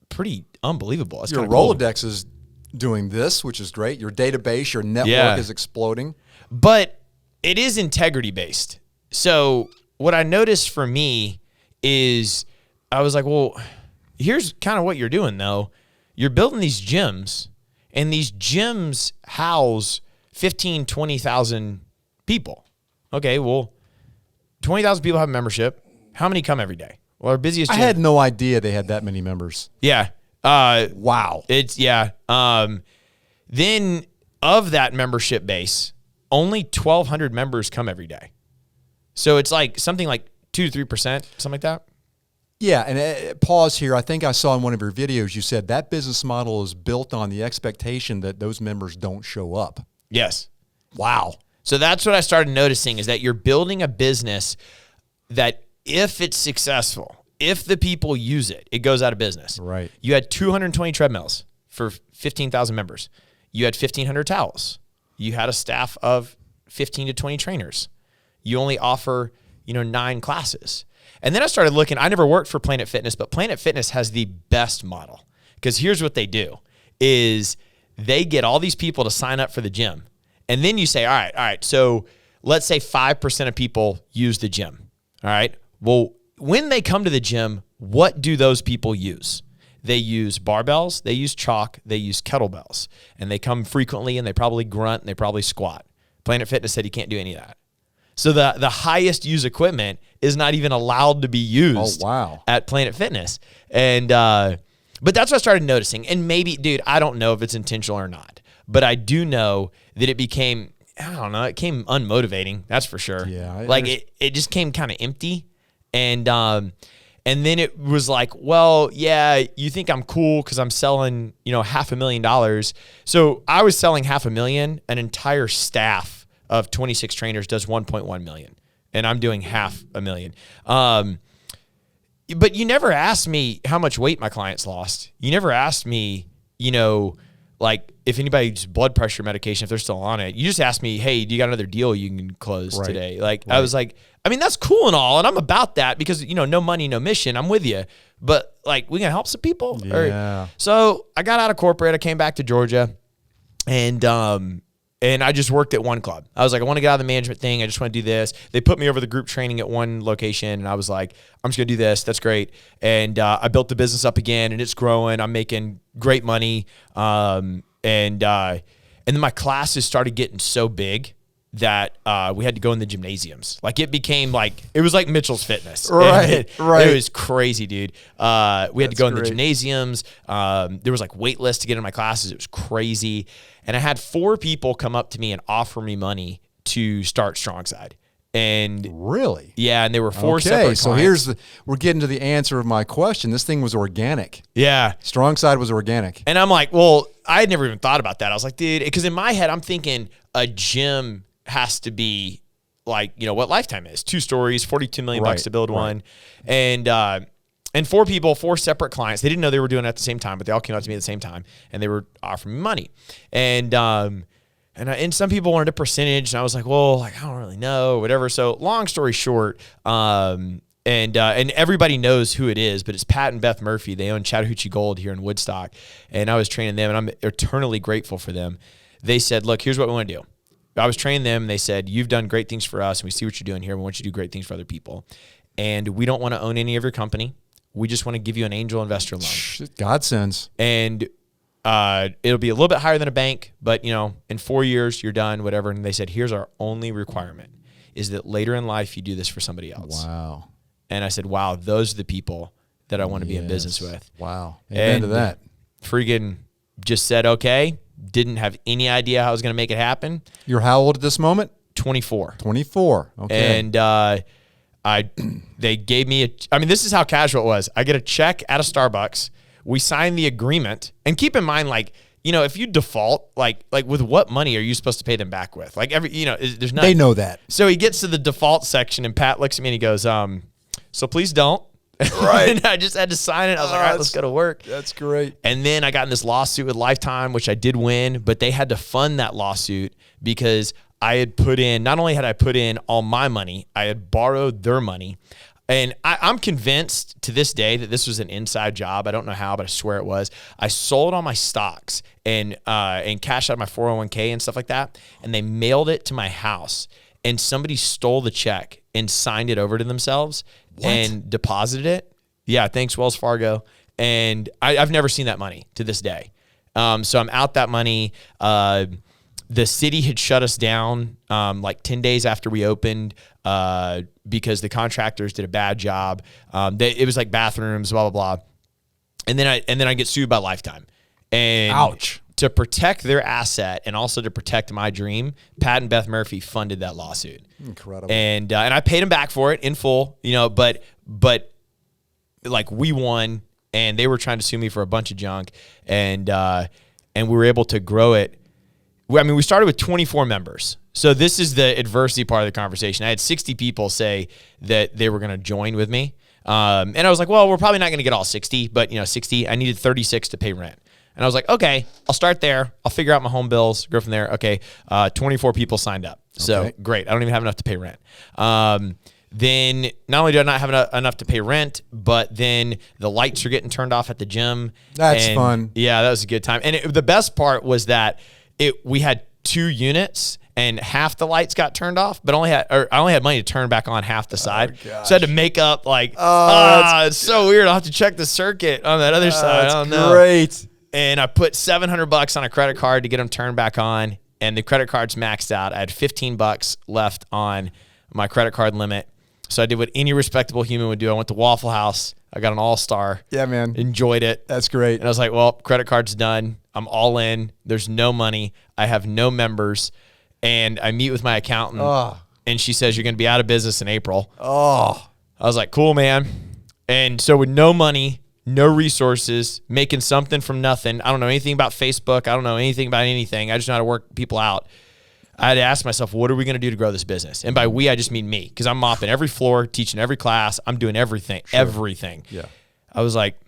pretty unbelievable. That's your Rolodex is doing this, which is great. Your database, your network is exploding. But it is integrity based. So what I noticed for me is I was like, well, here's kind of what you're doing though. You're building these gyms, and these gyms house 15, 20,000 people. Okay, well, 20,000 people have a membership. How many come every day? Well, our busiest gym. I had no idea they had that many members. Yeah. Wow. It's, yeah. Then of that membership base, only 1,200 members come every day. So it's like something like 2 to 3%, something like that. Yeah, and pause here. I think I saw in one of your videos you said that business model is built on the expectation that those members don't show up. Yes. Wow. So that's what I started noticing is that you're building a business that if it's successful, if the people use it, it goes out of business. Right. You had 220 treadmills for 15,000 members. You had 1,500 towels. You had a staff of 15 to 20 trainers. You only offer, 9 classes. And then I started looking, I never worked for Planet Fitness, but Planet Fitness has the best model. Because here's what they do is they get all these people to sign up for the gym. And then you say, all right, so let's say 5% of people use the gym. All right. Well, when they come to the gym, what do those people use? They use barbells, they use chalk, they use kettlebells. And they come frequently and they probably grunt and they probably squat. Planet Fitness said you can't do any of that. So the highest used equipment is not even allowed to be used at Planet Fitness. And but that's what I started noticing. And maybe, dude, I don't know if it's intentional or not. But I do know that it became, it came unmotivating. That's for sure. Yeah. It just came kind of empty. And then it was like, well, yeah, you think I'm cool because I'm selling, $500,000. So I was selling $500,000. An entire staff of 26 trainers does 1.1 million. And I'm doing $500,000. But you never asked me how much weight my clients lost. You never asked me, like if anybody's blood pressure medication, if they're still on it. You just asked me, hey, do you got another deal you can close today? I was like, that's cool and all. And I'm about that because, no money, no mission. I'm with you. But like, we can help some people. Yeah. So I got out of corporate. I came back to Georgia and I just worked at one club. I was like, I want to get out of the management thing. I just want to do this. They put me over the group training at one location, and I was like, I'm just going to do this. That's great. And I built the business up again, and it's growing. I'm making great money. And then my classes started getting so big that we had to go in the gymnasiums. Like it became like, it was like Mitchel's Fitness. Right. It was crazy, dude. We had to go in the gymnasiums. There was like wait lists to get in my classes. It was crazy. And I had 4 people come up to me and offer me money to start StrongSide. And really? Yeah. And there were 4 separate clients. So we're getting to the answer of my question. This thing was organic. Yeah. StrongSide was organic. And I'm like, well, I had never even thought about that. I was like, dude, because in my head, I'm thinking a gym has to be like, what Lifetime is. 2 stories, $42 million bucks to build one. And 4 people, 4 separate clients. They didn't know they were doing it at the same time, but they all came out to me at the same time, and they were offering me money. And some people wanted a percentage, and I was like, well, I don't really know, whatever. So long story short, and everybody knows who it is, but it's Pat and Beth Murphy. They own Chattahoochee Gold here in Woodstock, and I was training them, and I'm eternally grateful for them. They said, look, here's what we want to do. I was training them, and they said, you've done great things for us, and we see what you're doing here. We want you to do great things for other people. And we don't want to own any of your company. We just want to give you an angel investor loan. Godsends. And it'll be a little bit higher than a bank, but, in 4 years, you're done, whatever. And they said, here's our only requirement, is that later in life, you do this for somebody else. Wow. And I said, wow, those are the people that I want to be in business with. Wow. Amen to that. Freaking just said, okay. Didn't have any idea how I was going to make it happen. You're how old at this moment? 24. 24. Okay. And they gave me this is how casual it was. I get a check at a Starbucks. We sign the agreement. And keep in mind, like, if you default, like with what money are you supposed to pay them back with? Like there's nothing. They know that. So he gets to the default section and Pat looks at me and he goes, so please don't. Right. And I just had to sign it. I was like, all right, let's go to work. That's great. And then I got in this lawsuit with Lifetime, which I did win, but they had to fund that lawsuit because I had not only had I put in all my money, I had borrowed their money. And I'm convinced to this day that this was an inside job. I don't know how, but I swear it was. I sold all my stocks and cashed out my 401k and stuff like that. And they mailed it to my house. And somebody stole the check and signed it over to themselves and deposited it. Yeah, thanks, Wells Fargo. And I've never seen that money to this day. So I'm out that money. The city had shut us down like 10 days after we opened because the contractors did a bad job. It was like bathrooms, blah, blah, blah. And then I get sued by Lifetime. And ouch. To protect their asset and also to protect my dream, Pat and Beth Murphy funded that lawsuit. Incredible. And I paid them back for it in full, but like we won and they were trying to sue me for a bunch of junk and we were able to grow it. I mean, we started with 24 members. So this is the adversity part of the conversation. I had 60 people say that they were going to join with me. And I was like, well, we're probably not going to get all 60, but 60, I needed 36 to pay rent. And I was like, okay, I'll start there. I'll figure out my home bills, go from there. Okay, 24 people signed up. So great. I don't even have enough to pay rent. Then not only do I not have enough to pay rent, but then the lights are getting turned off at the gym. That's fun. Yeah, that was a good time. And the best part was that we had 2 units and half the lights got turned off, but I only had money to turn back on half the side. So I had to make up it's so weird. I'll have to check the circuit on that other side. I don't know. Great. And I put $700 on a credit card to get them turned back on, and the credit card's maxed out. I had $15 left on my credit card limit. So I did what any respectable human would do. I went to Waffle House. I got an All-Star. Yeah, man. Enjoyed it. That's great. And I was like, well, credit card's done. I'm all in. There's no money. I have no members. And I meet with my accountant, and she says, you're going to be out of business in April. I was like, cool, man. And so with no money, no resources, making something from nothing. I don't know anything about Facebook. I don't know anything about anything. I just know how to work people out. I had to ask myself, what are we going to do to grow this business? And by we, I just mean me, because I'm mopping every floor, teaching every class. I'm doing everything, everything. Yeah. I was like,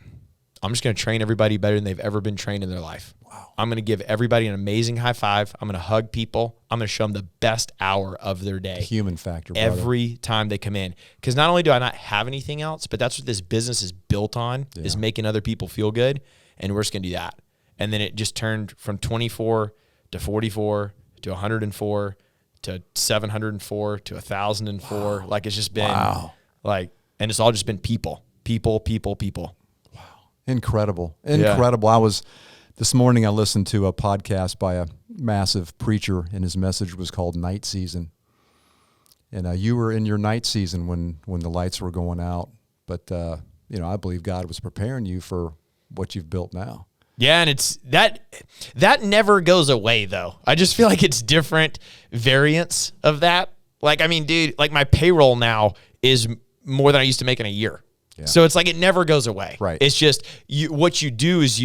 I'm just going to train everybody better than they've ever been trained in their life. Wow. I'm going to give everybody an amazing high five. I'm going to hug people. I'm going to show them the best hour of their day. Human factor, brother. Every time they come in. Because not only do I not have anything else, but that's what this business is built on, is making other people feel good. And we're just going to do that. And then it just turned from 24 to 44 to 104 to 704 to 1,004. Wow. Like it's just been and it's all just been people. Wow. Incredible. Yeah. This morning I listened to a podcast by a massive preacher, and his message was called Night Season. And you were in your night season when the lights were going out. But, I believe God was preparing you for what you've built now. Yeah, and it's that never goes away, though. I just feel like it's different variants of that. Like, I mean, dude, like my payroll now is more than I used to make in a year. Yeah. So it's like it never goes away. Right. It's just what you do is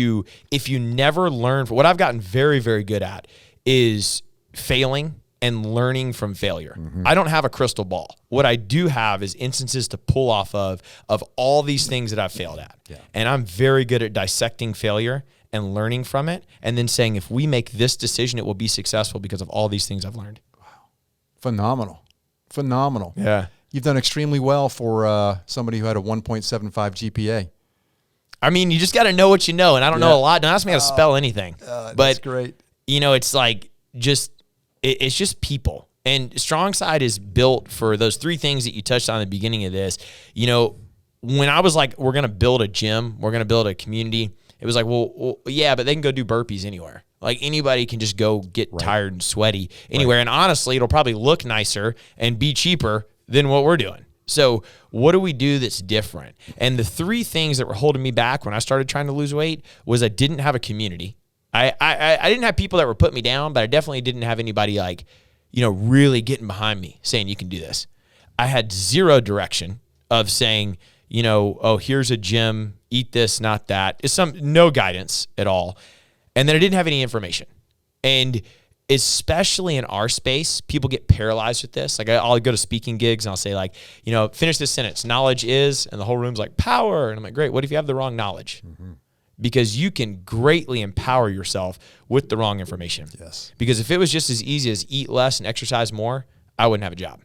if you never learn, what I've gotten very, very good at is failing and learning from failure. Mm-hmm. I don't have a crystal ball. What I do have is instances to pull off of all these things that I've failed at. Yeah. And I'm very good at dissecting failure and learning from it, and then saying, if we make this decision, it will be successful because of all these things I've learned. Wow. Phenomenal. Yeah. You've done extremely well for somebody who had a 1.75 GPA. I mean, you just got to know what you know, and I don't know a lot. Don't ask me how to spell anything. That's great. It's like it's just people. And StrongSide is built for those 3 things that you touched on at the beginning of this. When I was like, we're going to build a gym, we're going to build a community, it was like, well, yeah, but they can go do burpees anywhere. Like anybody can just go get tired and sweaty anywhere. Right. And honestly, it'll probably look nicer and be cheaper than what we're doing. So what do we do that's different? And the 3 things that were holding me back when I started trying to lose weight was I didn't have a community. I didn't have people that were putting me down, but I definitely didn't have anybody really getting behind me saying you can do this. I had 0 direction of saying, here's a gym, eat this, not that. It's no guidance at all. And then I didn't have any information. And especially in our space, people get paralyzed with this. Like I'll go to speaking gigs and I'll say like, finish this sentence. Knowledge is, and the whole room's like power. And I'm like, great. What if you have the wrong knowledge? Because you can greatly empower yourself with the wrong information. Yes. Because if it was just as easy as eat less and exercise more, I wouldn't have a job.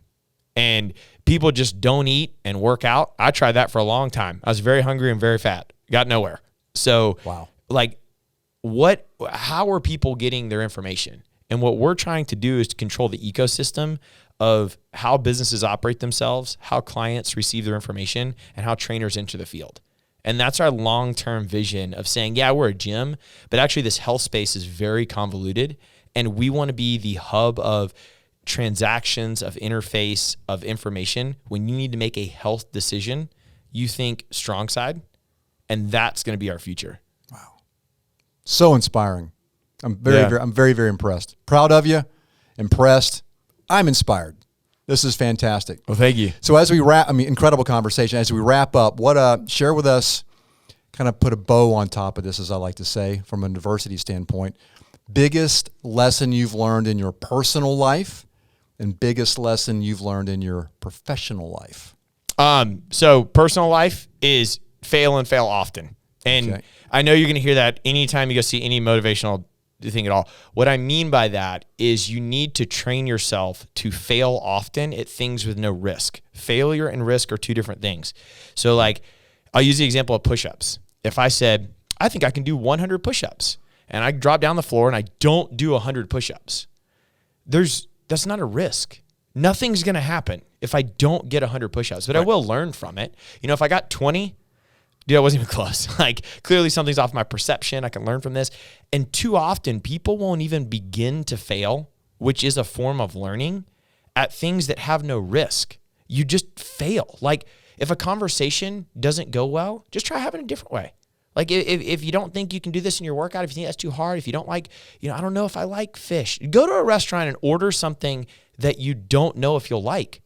And people just don't eat and work out. I tried that for a long time. I was very hungry and very fat. Got nowhere. So wow. Like how are people getting their information? And what we're trying to do is to control the ecosystem of how businesses operate themselves, how clients receive their information, and how trainers enter the field. And that's our long-term vision of saying, yeah, we're a gym, but actually this health space is very convoluted, and we want to be the hub of transactions, of interface, of information. When you need to make a health decision, you think StrongSide, and that's going to be our future. Wow. So inspiring. I'm very, very impressed. Proud of you, impressed. I'm inspired. This is fantastic. Well, thank you. So as we wrap, incredible conversation. As we wrap up, share with us, kind of put a bow on top of this, as I like to say, from a diversity standpoint, biggest lesson you've learned in your personal life and biggest lesson you've learned in your professional life. So personal life is fail and fail often. And Okay. I know you're going to hear that anytime you go see any motivational thing at all. What I mean by that is you need to train yourself to fail often at things with no risk. Failure and risk are two different things. So like, I'll use the example of push-ups. If I said, I think I can do 100 push-ups, and I drop down the floor and I don't do 100 push-ups, that's not a risk. Nothing's going to happen if I don't get 100 push-ups, but I will learn from it. If I got 20, dude, I wasn't even close. Like, clearly something's off my perception. I can learn from this. And too often, people won't even begin to fail, which is a form of learning, at things that have no risk. You just fail. Like, if a conversation doesn't go well, just try having it a different way. Like, if you don't think you can do this in your workout, if you think that's too hard, if you don't like, I don't know if I like fish, go to a restaurant and order something that you don't know if you'll like.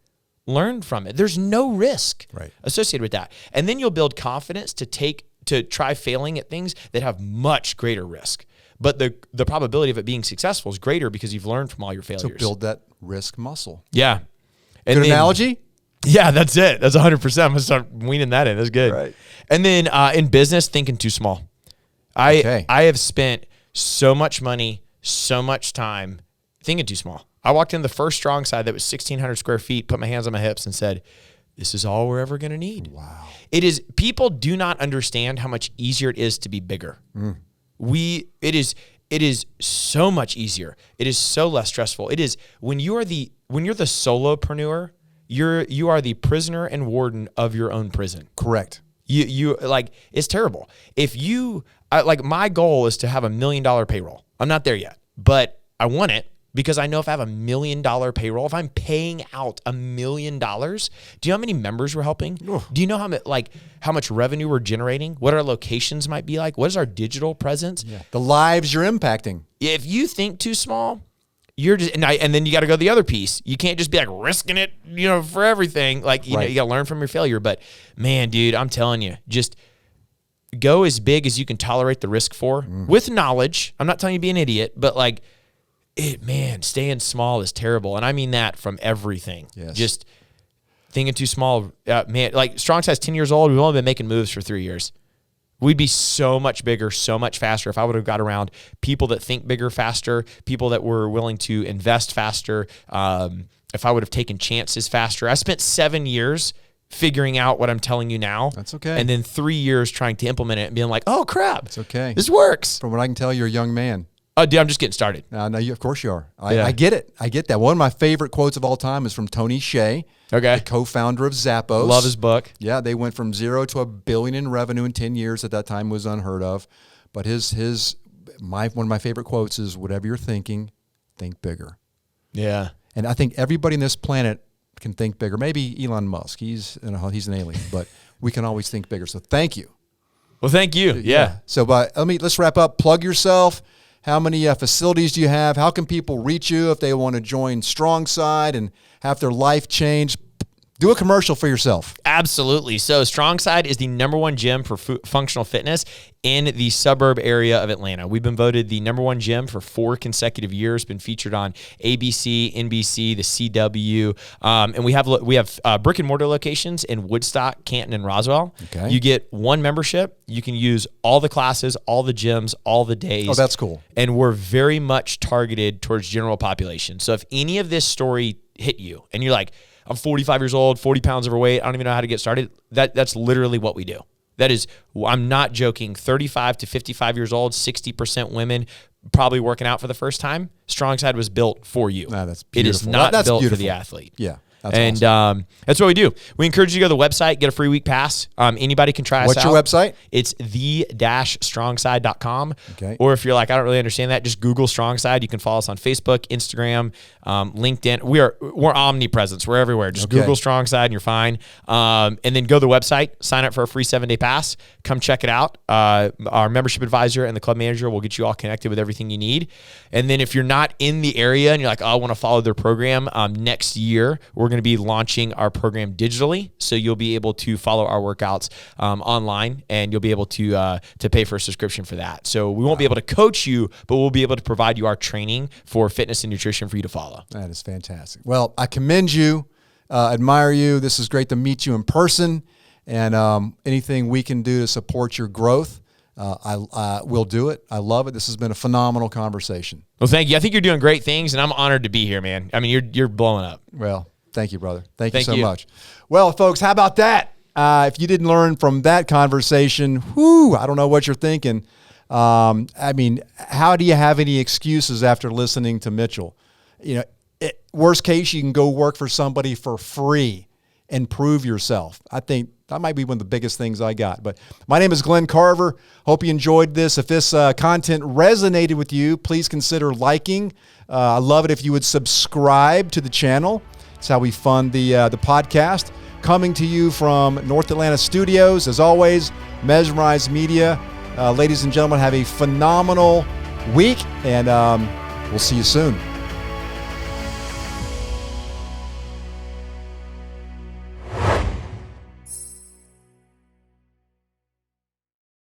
Learn from it. There's no risk associated with that. And then you'll build confidence to try failing at things that have much greater risk. But the probability of it being successful is greater because you've learned from all your failures. So build that risk muscle. Yeah. And Good analogy? Yeah, that's it. That's 100%. I'm going to start weaning that in. That's good. Right. And then in business, thinking too small. I have spent so much money, so much time thinking too small. I walked in the first StrongSide that was 1,600 square feet, put my hands on my hips and said, this is all we're ever going to need. Wow. People do not understand how much easier it is to be bigger. It is so much easier. It is so less stressful. It is when you're the solopreneur, you are the prisoner and warden of your own prison. Correct. You like, it's terrible. My goal is to have $1 million payroll. I'm not there yet, but I want it. Because I know if I have $1 million payroll, if I'm paying out $1 million, do you know how many members we're helping? Oof. Do you know how much revenue we're generating? What our locations might be like? What is our digital presence? Yeah. The lives you're impacting. If you think too small, you're just and then you got to go the other piece. You can't just be like risking it, for everything. Like you got to learn from your failure. But man, dude, I'm telling you, just go as big as you can tolerate the risk for with knowledge. I'm not telling you to be an idiot, but staying small is terrible. And I mean that from everything. Yes. Just thinking too small. Man, like StrongSide's 10 years old. We've only been making moves for 3 years. We'd be so much bigger, so much faster if I would have got around people that think bigger faster, people that were willing to invest faster, if I would have taken chances faster. I spent 7 years figuring out what I'm telling you now. That's okay. And then 3 years trying to implement it and being like, oh, crap. It's okay. This works. From what I can tell, you're a young man. Oh, dude, I'm just getting started. No, of course you are. I get it. I get that. One of my favorite quotes of all time is from Tony Hsieh, the co-founder of Zappos. Love his book. Yeah, they went from 0 to $1 billion in revenue in 10 years. At that time was unheard of. But one of my favorite quotes is, whatever you're thinking, think bigger. Yeah. And I think everybody on this planet can think bigger. Maybe Elon Musk. He's an alien, but we can always think bigger. So thank you. Well, thank you. Yeah. So let's wrap up. Plug yourself. How many facilities do you have? How can people reach you if they want to join StrongSide and have their life change? Do a commercial for yourself. Absolutely. So StrongSide is the #1 gym for functional fitness in the suburb area of Atlanta. We've been voted the #1 gym for 4 consecutive years, been featured on ABC, NBC, the CW, and we have brick and mortar locations in Woodstock, Canton, and Roswell. Okay. You get 1 membership. You can use all the classes, all the gyms, all the days. Oh, that's cool. And we're very much targeted towards general population. So if any of this story hit you and you're like, I'm 45 years old, 40 pounds overweight, I don't even know how to get started, that's literally what we do. That is, I'm not joking, 35 to 55 years old, 60% women, probably working out for the first time. StrongSide was built for you. That's beautiful. It is not that's built beautiful. for the athlete. Yeah. That's awesome. That's what we do. We encourage you to go to the website, get a free week pass. Anybody can try us out. What's your website? It's the-strongside.com. Okay. Or if you're like, I don't really understand that, just Google StrongSide. You can follow us on Facebook, Instagram, LinkedIn. We're omnipresent. We're everywhere. Just Google StrongSide and you're fine. And then go to the website, sign up for a free 7-day pass. Come check it out. Our membership advisor and the club manager will get you all connected with everything you need. And then if you're not in the area and you're like, oh, I want to follow their program, next year, we're going to be launching our program digitally, so you'll be able to follow our workouts online, and you'll be able to pay for a subscription for that. So we won't be able to coach you, but we'll be able to provide you our training for fitness and nutrition for you to follow. That is fantastic. Well, I commend you, admire you. This is great to meet you in person, and anything we can do to support your growth, I will do it. I love it. This has been a phenomenal conversation. Well, thank you. I think you're doing great things, and I'm honored to be here, man. I mean, you're blowing up. Well, thank you, brother. Thank you so much. Well, folks, how about that? If you didn't learn from that conversation, I don't know what you're thinking. I mean, how do you have any excuses after listening to Mitchel? You know, worst case, you can go work for somebody for free and prove yourself. I think that might be one of the biggest things I got. But my name is Glenn Carver. Hope you enjoyed this. If this content resonated with you, please consider liking. I love it if you would subscribe to the channel. It's how we fund the podcast. Coming to you from North Atlanta Studios, as always, Mesmerize Media. Ladies and gentlemen, have a phenomenal week, and we'll see you soon.